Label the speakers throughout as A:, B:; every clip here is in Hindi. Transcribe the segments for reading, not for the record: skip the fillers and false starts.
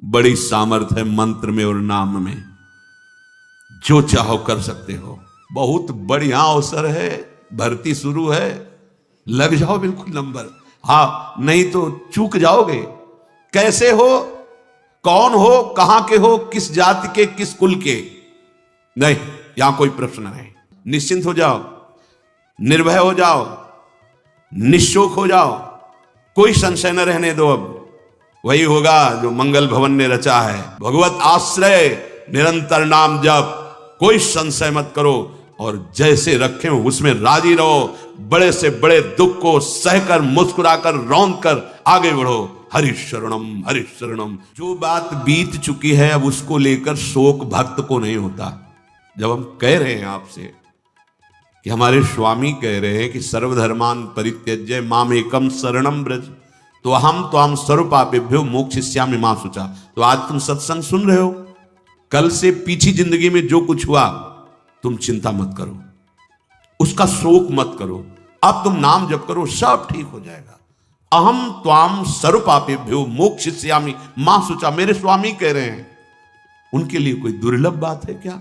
A: बड़ी सामर्थ है मंत्र में और नाम में, जो चाहो कर सकते हो। बहुत बढ़िया अवसर है, भर्ती शुरू है, लग जाओ बिल्कुल नंबर। हाँ, नहीं तो चूक जाओगे। कैसे हो, कौन हो, कहां के हो, किस जाति के, किस कुल के, नहीं, यहां कोई प्रश्न नहीं। निश्चिंत हो जाओ, निर्भय हो जाओ, निशोक हो जाओ, कोई संशय न रहने दो। अब वही होगा जो मंगल भवन ने रचा है। भगवत आश्रय, निरंतर नाम जप, कोई संशय मत करो, और जैसे रखे हो उसमें राजी रहो। बड़े से बड़े दुख को सहकर, मुस्कुराकर, रौंद कर आगे बढ़ो। हरि शरणम, हरि शरणम। जो बात बीत चुकी है अब उसको लेकर शोक भक्त को नहीं होता। जब हम कह रहे हैं आपसे कि हमारे स्वामी कह रहे हैं कि सर्वधर्मान परित्यज्य मामेकम शरणम ब्रज, तो हम त्वाम सर्वपापेभ्यो मोक्षयिष्यामि मा शुचा। तो आज तुम सत्संग सुन रहे हो, कल से पीछी जिंदगी में जो कुछ हुआ तुम चिंता मत करो, उसका शोक मत करो। अब तुम नाम जप करो, सब ठीक हो जाएगा। अहम त्वाम सर्वपापेभ्यो मोक्षयिष्यामि मा शुचा, मेरे स्वामी कह रहे हैं। उनके लिए कोई दुर्लभ बात है क्या?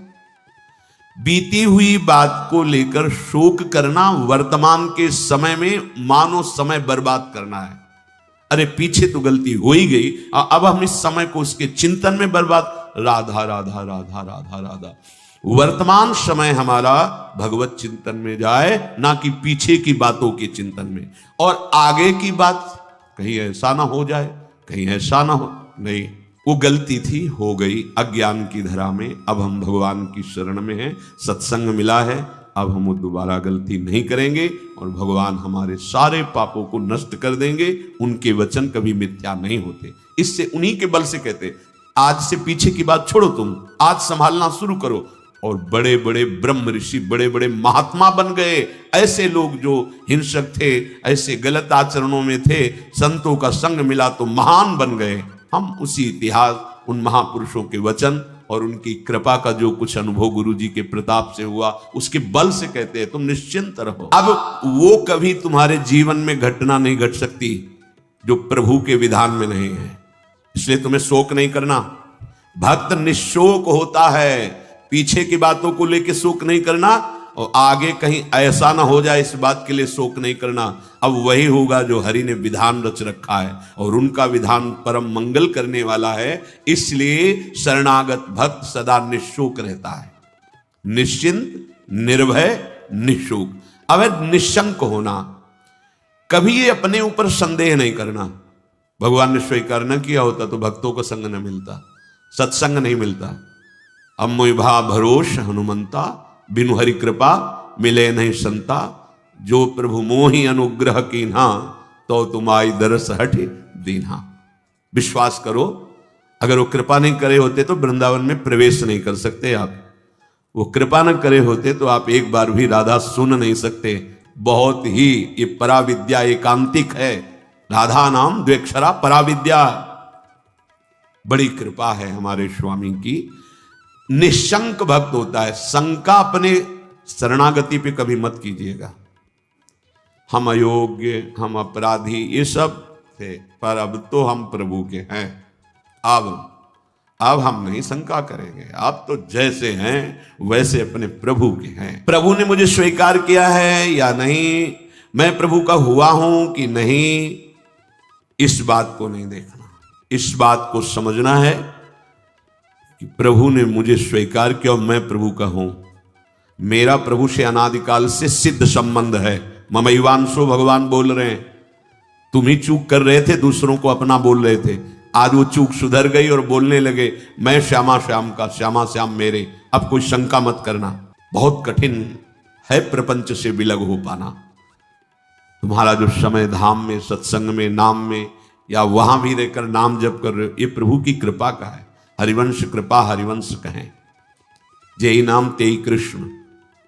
A: बीती हुई बात को लेकर शोक करना वर्तमान के समय में मानो समय बर्बाद करना है। अरे पीछे तो गलती हो ही गई, अब हम इस समय को उसके चिंतन में बर्बाद। राधा राधा राधा राधा राधा। वर्तमान समय हमारा भगवत चिंतन में जाए, ना कि पीछे की बातों के चिंतन में। और आगे की बात कहीं ऐसा ना हो जाए, कहीं ऐसा ना हो, नहीं, वो गलती थी, हो गई अज्ञान की धरा में। अब हम भगवान की शरण में हैं, सत्संग मिला है, अब हम वो दोबारा गलती नहीं करेंगे और भगवान हमारे सारे पापों को नष्ट कर देंगे। उनके वचन कभी मिथ्या नहीं होते। इससे उन्हीं के बल से कहते, आज से पीछे की बात छोड़ो, तुम आज संभालना शुरू करो। और बड़े बड़े ब्रह्म ऋषि, बड़े बड़े महात्मा बन गए। ऐसे लोग जो हिंसक थे, ऐसे गलत आचरणों में थे, संतों का संग मिला तो महान बन गए। हम उसी इतिहास, उन महापुरुषों के वचन और उनकी कृपा का जो कुछ अनुभव गुरु जी के प्रताप से हुआ, उसके बल से कहते हैं तुम निश्चिंत रहो। अब वो कभी तुम्हारे जीवन में घटना नहीं घट सकती जो प्रभु के विधान में नहीं है, इसलिए तुम्हें शोक नहीं करना। भक्त निशोक होता है, पीछे की बातों को लेकर शोक नहीं करना, और आगे कहीं ऐसा ना हो जाए इस बात के लिए शोक नहीं करना। अब वही होगा जो हरि ने विधान रच रखा है, और उनका विधान परम मंगल करने वाला है। इसलिए शरणागत भक्त सदा निशोक रहता है, निश्चिंत, निर्भय, निशोक। अब निशंक होना, कभी ये अपने ऊपर संदेह नहीं करना। भगवान ने स्वीकार न किया होता तो भक्तों को संग न मिलता, सत्संग नहीं मिलता। अम्मोभा भरोस हनुमंता, बिनु हरि कृपा मिले नहीं संता। जो प्रभु मोहि अनुग्रह कीन्हा, तो तुम्हारी दरस हट दीन्हा। विश्वास करो, अगर वो कृपा नहीं करे होते तो वृंदावन में प्रवेश नहीं कर सकते आप। वो कृपा न करे होते तो आप एक बार भी राधा सुन नहीं सकते। बहुत ही ये पराविद्या एकांतिक है। राधा नाम द्वेक्षरा पराविद्या। बड़ी कृपा है हमारे स्वामी की। निशंक भक्त होता है। शंका अपने शरणागति पे कभी मत कीजिएगा। हम अयोग्य, हम अपराधी, ये सब थे, पर अब तो हम प्रभु के हैं। अब हम नहीं शंका करेंगे। आप तो जैसे हैं वैसे अपने प्रभु के हैं। प्रभु ने मुझे स्वीकार किया है या नहीं, मैं प्रभु का हुआ हूं कि नहीं, इस बात को नहीं देखना। इस बात को समझना है कि प्रभु ने मुझे स्वीकार किया और मैं प्रभु का हूं। मेरा प्रभु से अनादिकाल से सिद्ध संबंध है। ममैवांशो भगवान बोल रहे हैं। तुम ही चूक कर रहे थे, दूसरों को अपना बोल रहे थे। आज वो चूक सुधर गई और बोलने लगे मैं श्यामा श्याम का, श्यामा श्याम मेरे। अब कोई शंका मत करना। बहुत कठिन है प्रपंच से विलग हो पाना। तुम्हारा जो समय धाम में, सत्संग में, नाम में, या वहां भी रहकर नाम जप कर रहे हो, ये प्रभु की कृपा का है। हरिवंश कृपा हरिवंश कहें, जय नाम तेई कृष्ण।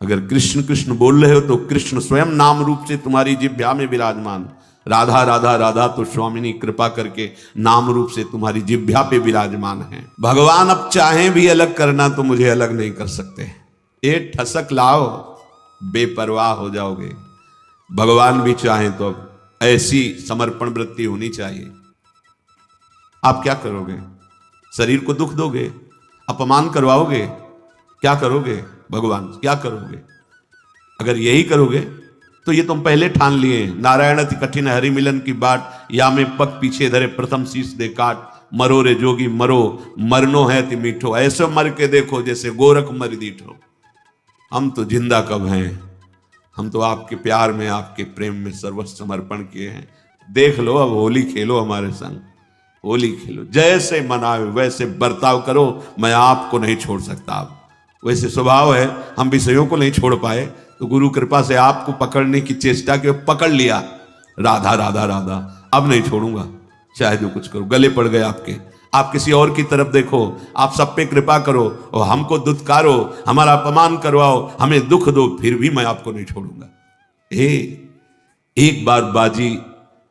A: अगर कृष्ण कृष्ण बोल रहे हो तो कृष्ण स्वयं नाम रूप से तुम्हारी जिह्वा में विराजमान। राधा राधा राधा तो स्वामिनी कृपा करके नाम रूप से तुम्हारी जिह्वा पे विराजमान है। भगवान अब चाहें भी अलग करना तो मुझे अलग नहीं कर सकते। ये ठसक लाओ, बेपरवाह हो जाओगे। भगवान भी चाहें तो ऐसी समर्पण वृत्ति होनी चाहिए। आप क्या करोगे? शरीर को दुख दोगे, अपमान करवाओगे, क्या करोगे भगवान, क्या करोगे? अगर यही करोगे तो ये तुम पहले ठान लिए, नारायण अति कठिन हरि मिलन की बाट, या में पग पीछे धरे प्रथम शीश दे काट, मरो रे जोगी मरो, मरनो है ति मीठो, ऐसे मर के देखो जैसे गोरख मर दीठो। हम तो जिंदा कब हैं, हम तो आपके प्यार में, आपके प्रेम में सर्वस्व समर्पण किए हैं। देख लो, अब होली खेलो हमारे संग, होली खेलो, जैसे मनावे वैसे बर्ताव करो, मैं आपको नहीं छोड़ सकता। आप वैसे स्वभाव है, हम विषयों को नहीं छोड़ पाए, तो गुरु कृपा से आपको पकड़ने की चेष्टा की, पकड़ लिया, राधा राधा राधा, अब नहीं छोड़ूंगा, चाहे जो कुछ करो। गले पड़ गए आपके, आप किसी और की तरफ देखो, आप सब पे कृपा करो और हमको दुत्कारो, हमारा अपमान करवाओ, हमें दुख दो, फिर भी मैं आपको नहीं छोड़ूंगा। एक बार बाजी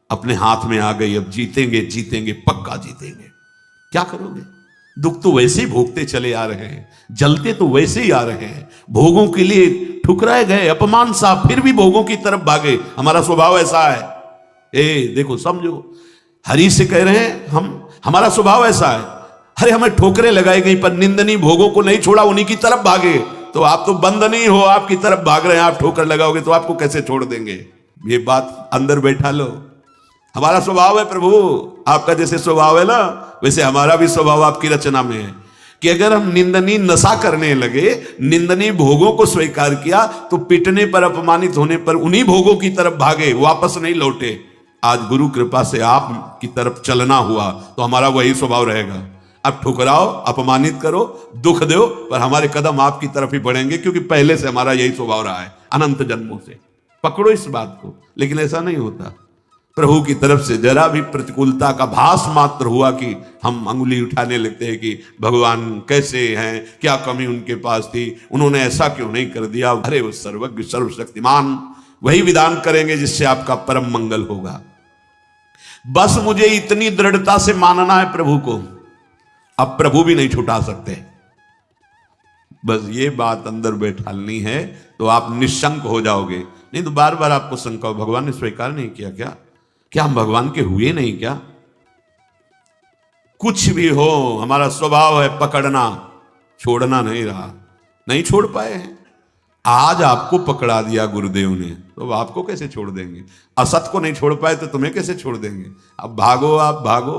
A: अपने हाथ में आ गई, अब जीतेंगे जीतेंगे, पक्का जीतेंगे। क्या करोगे? दुख तो वैसे ही भोगते चले आ रहे हैं, जलते तो वैसे ही आ रहे हैं, भोगों के लिए ठुकराए गए, अपमान सा, फिर भी भोगों की तरफ भागे। हमारा स्वभाव ऐसा है। देखो, समझो, हरि से कह रहे हैं हमारा स्वभाव ऐसा है। अरे हमें ठोकरें लगाई गई पर निंदनीय भोगों को नहीं छोड़ा, उन्हीं की तरफ भागे। तो आप तो बंद नहीं हो, आपकी तरफ भाग रहे हैं, आप ठोकर लगाओगे तो आपको कैसे छोड़ देंगे? ये बात अंदर बैठा लो। हमारा स्वभाव है प्रभु, आपका जैसे स्वभाव है ना, वैसे हमारा भी स्वभाव आपकी रचना में है कि अगर हम निंदनीय नशा करने लगे, निंदनीय भोगों को स्वीकार किया, तो पिटने पर, अपमानित होने पर उन्हीं भोगों की तरफ भागे, वापस नहीं लौटे। आज गुरु कृपा से आप की तरफ चलना हुआ तो हमारा वही स्वभाव रहेगा। अब ठुकराओ, अपमानित करो, दुख दो, पर हमारे कदम आपकी तरफ ही बढ़ेंगे, क्योंकि पहले से हमारा यही स्वभाव रहा है, अनंत जन्मों से। पकड़ो इस बात को। लेकिन ऐसा नहीं होता। प्रभु की तरफ से जरा भी प्रतिकूलता का भास मात्र हुआ कि हम अंगुली उठाने लगते हैं कि भगवान कैसे हैं, क्या कमी उनके पास थी, उन्होंने ऐसा क्यों नहीं कर दिया। अरे वो सर्वज्ञ सर्वशक्तिमान वही विधान करेंगे जिससे आपका परम मंगल होगा। बस मुझे इतनी दृढ़ता से मानना है प्रभु को, अब प्रभु भी नहीं छुटा सकते। बस ये बात अंदर बैठालनी है तो आप निशंक हो जाओगे। नहीं तो बार बार आपको शंका हो, भगवान ने स्वीकार नहीं किया क्या हम भगवान के हुए नहीं क्या? कुछ भी हो, हमारा स्वभाव है पकड़ना, छोड़ना नहीं रहा, नहीं छोड़ पाए हैं। आज आपको पकड़ा दिया गुरुदेव ने, तो आपको कैसे छोड़ देंगे? असत को नहीं छोड़ पाए तो तुम्हें कैसे छोड़ देंगे? अब भागो, आप भागो,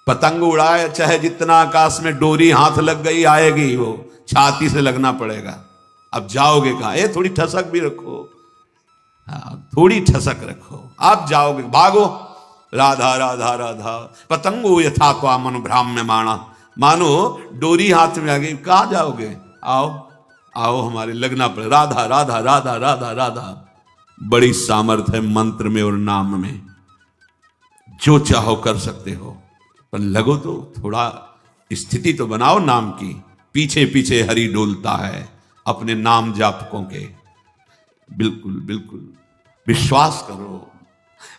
A: पतंग उड़ाए चाहे जितना आकाश में, डोरी हाथ लग गई आएगी, वो छाती से लगना पड़ेगा। अब जाओगे कहां? ये थोड़ी ठसक भी रखो, थोड़ी ठसक रखो, आप जाओगे, भागो। राधा राधा राधा पतंगो यथा त्वा मनु भ्राम्य माणा, मानो डोरी हाथ में आ गई, कहां जाओगे? आओ आओ, हमारे लगना पड़े। राधा राधा राधा राधा राधा। बड़ी सामर्थ्य है मंत्र में और नाम में, जो चाहो कर सकते हो, पर लगो तो थोड़ा स्थिति तो बनाओ नाम की। पीछे पीछे हरि डोलता है अपने नाम जापकों के। बिल्कुल बिल्कुल विश्वास करो,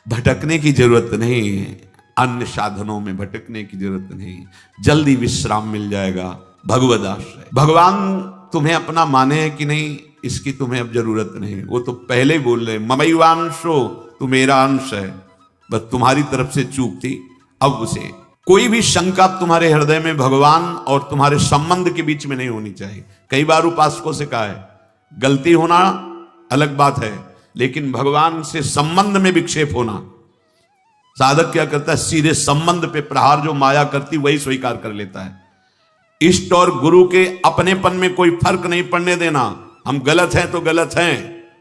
A: भटकने की जरूरत नहीं, अन्य साधनों में भटकने की जरूरत नहीं, जल्दी विश्राम मिल जाएगा। भगवद आश्रय, भगवान तुम्हें अपना माने है कि नहीं, इसकी तुम्हें अब जरूरत नहीं। वो तो पहले ही बोल रहे, ममैवांशो, तू मेरा अंश है, बस तुम्हारी तरफ से चूक थी। अब उसे कोई भी शंका तुम्हारे हृदय में भगवान और तुम्हारे संबंध के बीच में नहीं होनी चाहिए। कई बार उपासकों से कहा है, गलती होना अलग बात है, लेकिन भगवान से संबंध में विक्षेप होना, साधक क्या करता है, सीधे संबंध पे प्रहार जो माया करती वही स्वीकार कर लेता है। इष्ट और गुरु के अपनेपन में कोई फर्क नहीं पड़ने देना। हम गलत हैं तो गलत हैं,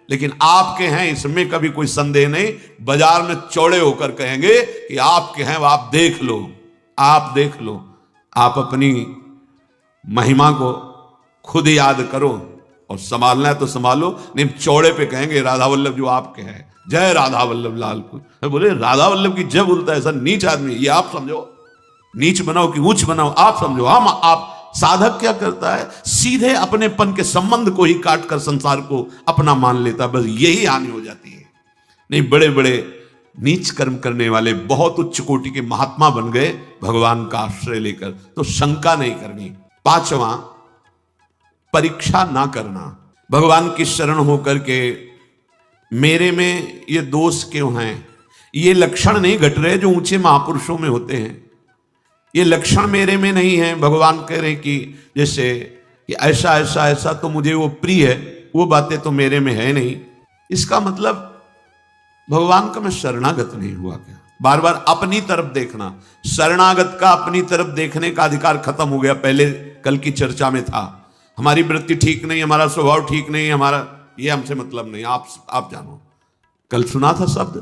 A: लेकिन आपके हैं इसमें कभी कोई संदेह नहीं। बाजार में चौड़े होकर कहेंगे कि आपके हैं, आप देख लो, आप देख लो। आप अपनी महिमा को खुद याद करो और संभालना है तो संभालो, नहीं चौड़े पे कहेंगे राधा वल्लभ जो आपके हैं, जय राधा वल्लभ लाल को। बोले राधा वल्लभ की जय बोलता है ऐसा नीच आदमी, ये आप समझो, नीच बनाओ कि ऊंच बनाओ आप समझो। हम आप साधक क्या करता है, सीधे अपनेपन के संबंध को ही काट कर संसार को अपना मान लेता, बस यही हानि हो जाती है। नहीं, बड़े बड़े नीच कर्म करने वाले बहुत उच्च कोटि के महात्मा बन गए भगवान का आश्रय लेकर, तो शंका नहीं करनी। पांचवा, परीक्षा ना करना। भगवान की शरण होकर के मेरे में ये दोष क्यों हैं, ये लक्षण नहीं घट रहे जो ऊंचे महापुरुषों में होते हैं। ये लक्षण मेरे में नहीं है। भगवान कह रहे कि जैसे कि ऐसा ऐसा ऐसा तो मुझे वो प्रिय है, वो बातें तो मेरे में है नहीं। इसका मतलब भगवान का मैं शरणागत नहीं हुआ क्या? बार बार अपनी तरफ देखना, शरणागत का अपनी तरफ देखने का अधिकार खत्म हो गया। पहले कल की चर्चा में था, हमारी वृत्ति ठीक नहीं, हमारा स्वभाव ठीक नहीं, हमारा ये हमसे मतलब नहीं, आप जानो। कल सुना था शब्द,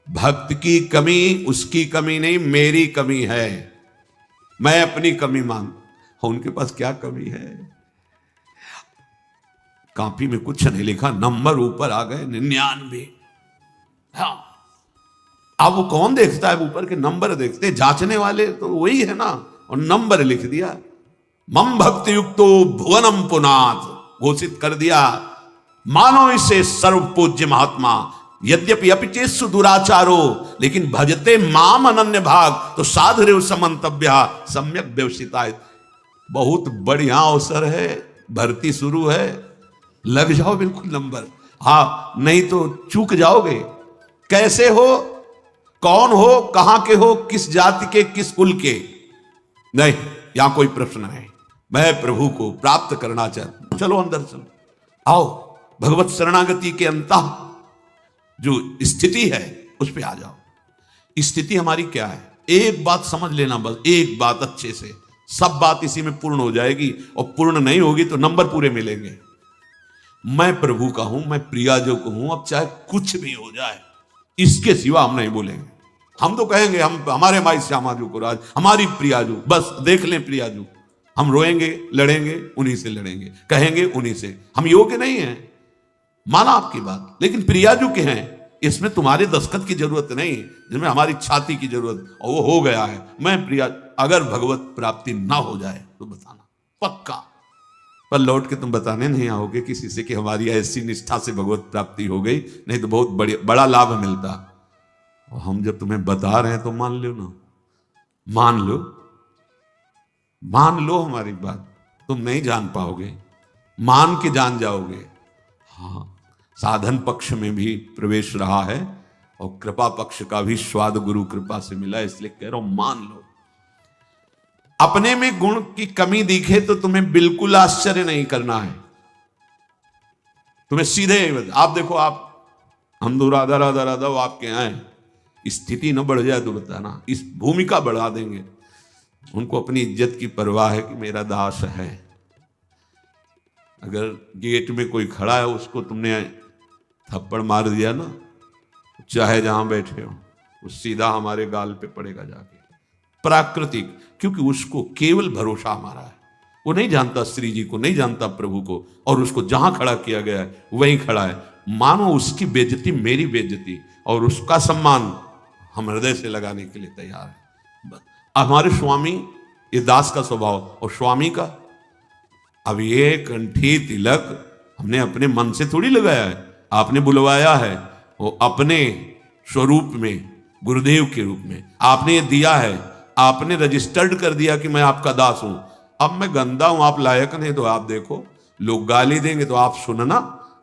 A: भक्त की कमी उसकी कमी नहीं, मेरी कमी है। मैं अपनी कमी मान, उनके पास क्या कमी है? कॉपी में कुछ नहीं लिखा, नंबर ऊपर आ गए 99। हाँ, अब वो कौन देखता है? ऊपर के नंबर देखते, जांचने वाले तो वही है ना, और नंबर लिख दिया। मम भक्ति युक्तो भुवनम पुनाथ घोषित कर दिया, मानो इसे सर्व पूज्य महात्मा। यद्यपि अपिचेसु दुराचारो, लेकिन भजते माम अनन्य भाग, तो साधुरेव समंतव्य सम्यक व्यवसिता। बहुत बढ़िया अवसर है, भर्ती शुरू है, लग जाओ बिल्कुल नंबर। हाँ, नहीं तो चूक जाओगे। कैसे हो, कौन हो, कहां के हो, किस जाति के, किस कुल के, नहीं, यहां कोई प्रश्न नहीं। मैं प्रभु को प्राप्त करना चाहता हूं, चलो अंदर चलो, आओ भगवत शरणागति के अंतः जो स्थिति है उस पे आ जाओ। स्थिति हमारी क्या है? एक बात समझ लेना, बस एक बात अच्छे से, सब बात इसी में पूर्ण हो जाएगी। और पूर्ण नहीं होगी तो नंबर पूरे मिलेंगे। मैं प्रभु का हूं, मैं प्रियाजू को हूं, अब चाहे कुछ भी हो जाए, इसके सिवा हम नहीं बोलेंगे। हम तो कहेंगे हम हमारे माई श्यामाजू को राज, हमारी प्रियाजू, बस देख लें प्रियाजू। हम रोएंगे, लड़ेंगे, उन्हीं से लड़ेंगे, कहेंगे उन्हीं से। हम योग्य नहीं हैं, माना आपकी बात, लेकिन प्रियाजू के हैं, इसमें तुम्हारे दस्तखत की जरूरत नहीं, जिसमें हमारी छाती की जरूरत, और वो हो गया है। मैं प्रिया, अगर भगवत प्राप्ति ना हो जाए तो बताना पक्का, पर लौट के तुम बताने नहीं आओगे किसी से कि हमारी ऐसी निष्ठा से भगवत प्राप्ति हो गई, नहीं तो बहुत बड़ा लाभ मिलता। और हम जब तुम्हें बता रहे हैं तो मान लो ना, मान लो, मान लो हमारी बात। तुम नहीं जान पाओगे, मान के जान जाओगे। हाँ, साधन पक्ष में भी प्रवेश रहा है और कृपा पक्ष का भी स्वाद गुरु कृपा से मिला, इसलिए कह रहा हूं मान लो। अपने में गुण की कमी दिखे तो तुम्हें बिल्कुल आश्चर्य नहीं करना है। तुम्हें सीधे आप देखो, आप हम दो राधा राधा राधा आपके आए, स्थिति न बढ़ जाए तो बताना, इस भूमिका बढ़ा देंगे। उनको अपनी इज्जत की परवाह है कि मेरा दास है। अगर गेट में कोई खड़ा है, उसको तुमने थप्पड़ मार दिया ना, चाहे जहां बैठे हो, वो सीधा हमारे गाल पे पड़ेगा जाके। प्राकृतिक, क्योंकि उसको केवल भरोसा हमारा है। वो नहीं जानता श्री जी को, नहीं जानता प्रभु को, और उसको जहां खड़ा किया गया है वहीं खड़ा है। मानो उसकी बेइज्जती मेरी बेइज्जती, और उसका सम्मान हम हृदय से लगाने के लिए तैयार है। हमारे स्वामी, ये दास का स्वभाव, और स्वामी का अब ये कंठी तिलक हमने अपने मन से थोड़ी लगाया है, आपने बुलवाया है। वो अपने स्वरूप में, गुरुदेव के रूप में आपने ये दिया है, आपने रजिस्टर्ड कर दिया कि मैं आपका दास हूं। अब मैं गंदा हूं, आप लायक नहीं, तो आप देखो, लोग गाली देंगे तो आप सुनना,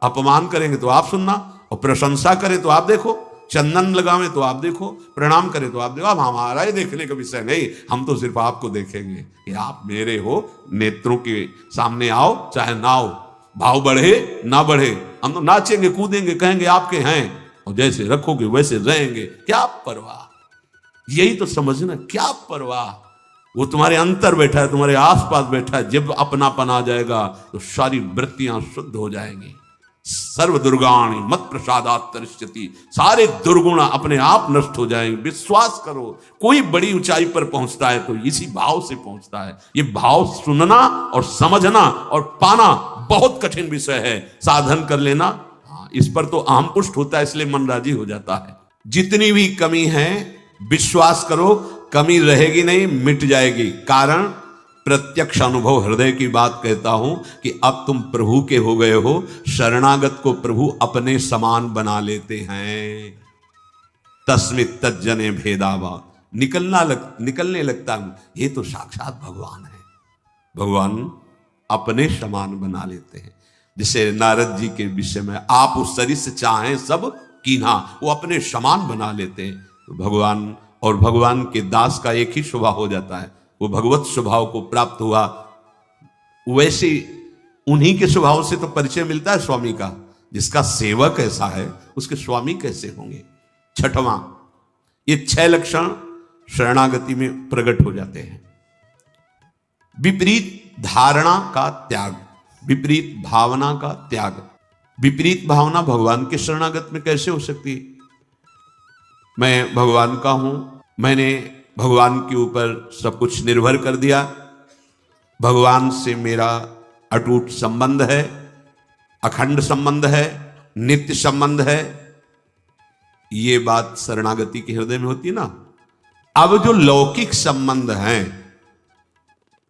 A: अपमान करेंगे तो आप सुनना, और प्रशंसा करें तो आप देखो, चंदन लगावें तो आप देखो, प्रणाम करें तो आप देखो। अब हमारा ही देखने का विषय नहीं, हम तो सिर्फ आपको देखेंगे कि आप मेरे हो। नेत्रों के सामने आओ चाहे ना आओ, भाव बढ़े ना बढ़े, हम तो नाचेंगे, कूदेंगे, कहेंगे आपके हैं, और जैसे रखोगे वैसे रहेंगे। क्या परवाह, यही तो समझना, क्या परवाह। वो तुम्हारे अंतर बैठा है, तुम्हारे आसपास बैठा है। जब अपनापन आ जाएगा तो सारी वृत्तियां शुद्ध हो जाएंगी। सर्व दुर्गाणी मत प्रसादात तरिष्यति, सारे दुर्गुण अपने आप नष्ट हो जाएंगे। विश्वास करो, कोई बड़ी ऊंचाई पर पहुंचता है तो इसी भाव से पहुंचता है। ये भाव सुनना और समझना और पाना बहुत कठिन विषय है। साधन कर लेना, इस पर तो अहम पुष्ट होता है, इसलिए मन राजी हो जाता है। जितनी भी कमी है, विश्वास करो, कमी रहेगी नहीं, मिट जाएगी। कारण प्रत्यक्ष अनुभव, हृदय की बात कहता हूं कि अब तुम प्रभु के हो गए हो। शरणागत को प्रभु अपने समान बना लेते हैं। तस्मित तज्जने भेदावा, निकलने लगता हूं, ये तो साक्षात भगवान है। भगवान अपने समान बना लेते हैं। जैसे नारद जी के विषय में, आप उस सरिस चाहें सब कीन्हा, वो अपने समान बना लेते हैं। तो भगवान और भगवान के दास का एक ही स्वभाव हो जाता है, वो भगवत स्वभाव को प्राप्त हुआ। वैसे उन्हीं के स्वभाव से तो परिचय मिलता है स्वामी का। जिसका सेवक ऐसा है उसके स्वामी कैसे होंगे। छठवां, ये 6 लक्षण शरणागति में प्रकट हो जाते हैं। विपरीत धारणा का त्याग, विपरीत भावना का त्याग। विपरीत भावना भगवान के शरणागत में कैसे हो सकती है। मैं भगवान का हूं, मैंने भगवान के ऊपर सब कुछ निर्भर कर दिया, भगवान से मेरा अटूट संबंध है, अखंड संबंध है, नित्य संबंध है। ये बात शरणागति के हृदय में होती है ना। अब जो लौकिक संबंध हैं,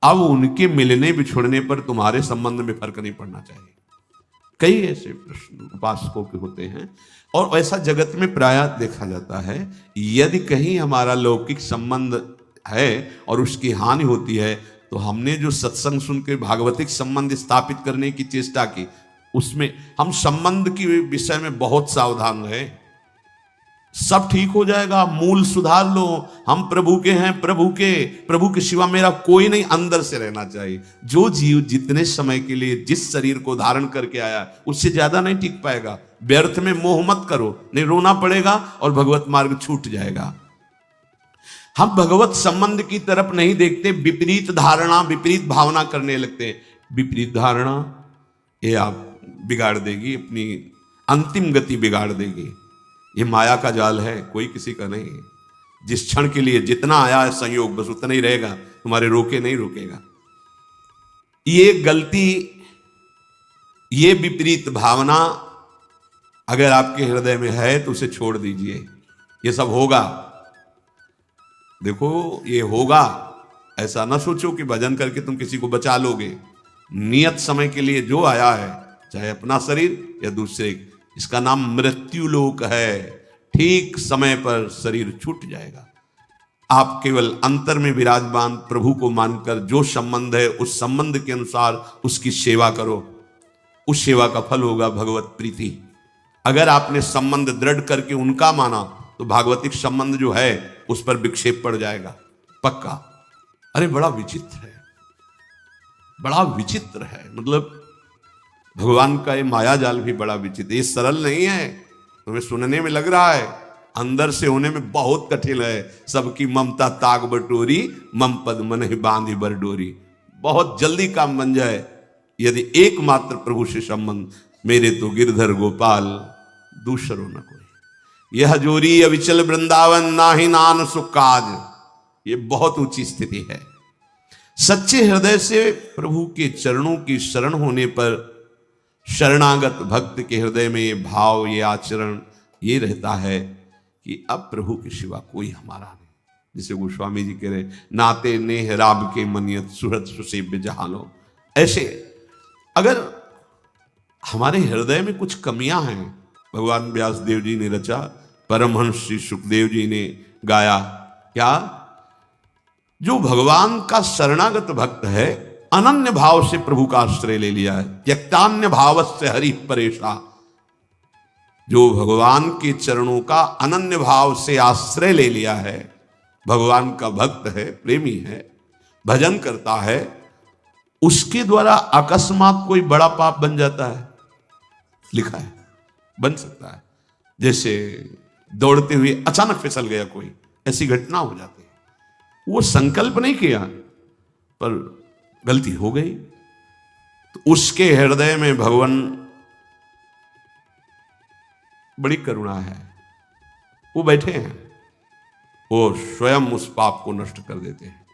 A: अब उनके मिलने बिछुड़ने पर तुम्हारे संबंध में फर्क नहीं पड़ना चाहिए। कई ऐसे प्रश्न उपासकों के होते हैं और ऐसा जगत में प्रायः देखा जाता है। यदि कहीं हमारा लौकिक संबंध है और उसकी हानि होती है तो हमने जो सत्संग सुन के भागवतिक संबंध स्थापित करने की चेष्टा की, उसमें हम संबंध के विषय में बहुत सावधान रहे। सब ठीक हो जाएगा, मूल सुधार लो। हम प्रभु के हैं, प्रभु के सिवा मेरा कोई नहीं, अंदर से रहना चाहिए। जो जीव जितने समय के लिए जिस शरीर को धारण करके आया उससे ज्यादा नहीं टिक पाएगा। व्यर्थ में मोह मत करो, नहीं रोना पड़ेगा और भगवत मार्ग छूट जाएगा। हम भगवत संबंध की तरफ नहीं देखते, विपरीत धारणा विपरीत भावना करने लगते हैं। विपरीत धारणा ये आप बिगाड़ देगी, अपनी अंतिम गति बिगाड़ देगी। ये माया का जाल है, कोई किसी का नहीं। जिस क्षण के लिए जितना आया है संयोग, बस उतना ही रहेगा, तुम्हारे रोके नहीं रोकेगा। ये गलती, ये विपरीत भावना अगर आपके हृदय में है तो उसे छोड़ दीजिए। ये सब होगा, देखो ये होगा। ऐसा ना सोचो कि भजन करके तुम किसी को बचा लोगे। नियत समय के लिए जो आया है, चाहे अपना शरीर या दूसरे, इसका नाम मृत्यु लोक है। ठीक समय पर शरीर छूट जाएगा। आप केवल अंतर में विराजमान प्रभु को मानकर जो संबंध है उस संबंध के अनुसार उसकी सेवा करो। उस सेवा का फल होगा भगवत प्रीति। अगर आपने संबंध दृढ़ करके उनका माना तो भागवतिक संबंध जो है उस पर विक्षेप पड़ जाएगा, पक्का। अरे बड़ा विचित्र है, बड़ा विचित्र है। मतलब भगवान का ये माया जाल भी बड़ा विचित्र, ये सरल नहीं है। तुम्हें सुनने में लग रहा है, अंदर से होने में बहुत कठिन है। सबकी ममता ताग बटोरी, मम पद मन ही बांधी बरडोरी। बहुत जल्दी काम बन जाए यदि एकमात्र प्रभु से संबंध। मेरे तो गिरधर गोपाल दूसरो न कोई, यह जोरी अविचल वृंदावन नाही नान सुकाज। ये बहुत ऊंची स्थिति है। सच्चे हृदय से प्रभु के चरणों की शरण होने पर शरणागत भक्त के हृदय में ये भाव, ये आचरण ये रहता है कि अब प्रभु के सिवा कोई हमारा नहीं। जिसे गोस्वामी जी कह रहे, नाते नेह राब के मनियत सुहृद सुसेव्य जहालो। ऐसे अगर हमारे हृदय में कुछ कमियां हैं, भगवान व्यास देव जी ने रचा, परमहंस श्री सुखदेव जी ने गाया, क्या जो भगवान का शरणागत भक्त है अनन्य भाव से प्रभु का आश्रय ले लिया है। त्यक्तान्य भाव से हरि परेशा। जो भगवान के चरणों का अनन्य भाव से आश्रय ले लिया है, भगवान का भक्त है, प्रेमी है, भजन करता है, उसके द्वारा अकस्मात कोई बड़ा पाप बन जाता है। लिखा है बन सकता है। जैसे दौड़ते हुए अचानक फिसल गया कोई, ऐसी घटना हो जाती है। वो संकल्प नहीं किया पर गलती हो गई, तो उसके हृदय में भगवान बड़ी करुणा है। वो बैठे हैं, वो स्वयं उस पाप को नष्ट कर देते हैं।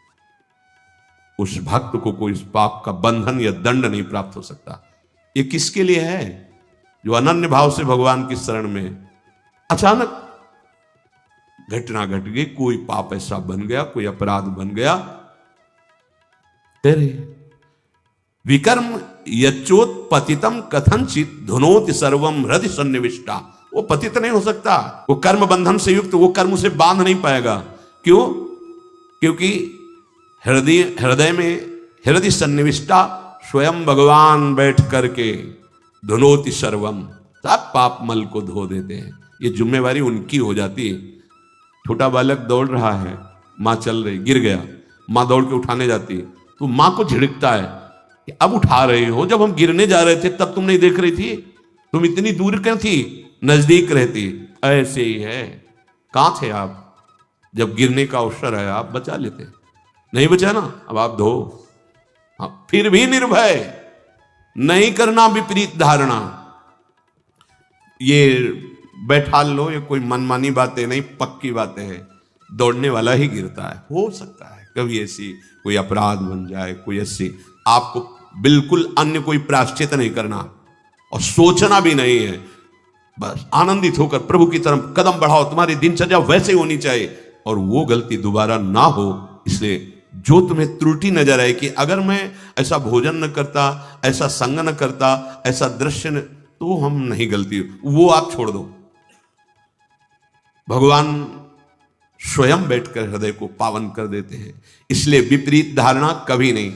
A: उस भक्त को कोई उस पाप का बंधन या दंड नहीं प्राप्त हो सकता। ये किसके लिए है? जो अनन्य भाव से भगवान की शरण में, अचानक घटना घट गई, कोई पाप ऐसा बन गया, कोई अपराध बन गया, तेरे विकर्म यच्चोत पतितम कथनचित धुनोति सर्वम हृदय सन्निविष्टा। वो पतित नहीं हो सकता, वो कर्म बंधन से युक्त, वो कर्म उसे बांध नहीं पाएगा। क्यों? क्योंकि हृदय में हृदय सन्निविष्टा स्वयं भगवान बैठ करके धुनोति सर्वम, सब पाप मल को धो देते हैं। ये जिम्मेवारी उनकी हो जाती है। छोटा बालक दौड़ रहा है, माँ चल रही, गिर गया, माँ दौड़ के उठाने जाती है तो माँ को झिड़कता है कि अब उठा रही हो, जब हम गिरने जा रहे थे तब तुम नहीं देख रही थी, तुम इतनी दूर क्यों थी, नजदीक रहती। ऐसे ही है, कहां थे आप जब गिरने का अवसर है, आप बचा लेते, नहीं बचा ना, अब आप धो। हाँ, फिर भी निर्भय, नहीं करना विपरीत धारणा। ये बैठा लो, ये कोई मनमानी बातें नहीं, पक्की बातें हैं। दौड़ने वाला ही गिरता है, हो सकता है कभी ऐसी कोई अपराध बन जाए, कोई ऐसी, आपको बिल्कुल अन्य कोई प्रायश्चित नहीं करना और सोचना भी नहीं है, बस आनंदित होकर प्रभु की तरफ कदम बढ़ाओ। तुम्हारी दिनचर्या वैसे होनी चाहिए और वो गलती दोबारा ना हो। इसलिए जो तुम्हें त्रुटि नजर आए कि अगर मैं ऐसा भोजन न करता, ऐसा संग न करता, ऐसा दृश्य न, तो हम नहीं, गलती वो आप छोड़ दो। भगवान स्वयं बैठकर हृदय को पावन कर देते हैं। इसलिए विपरीत धारणा कभी नहीं।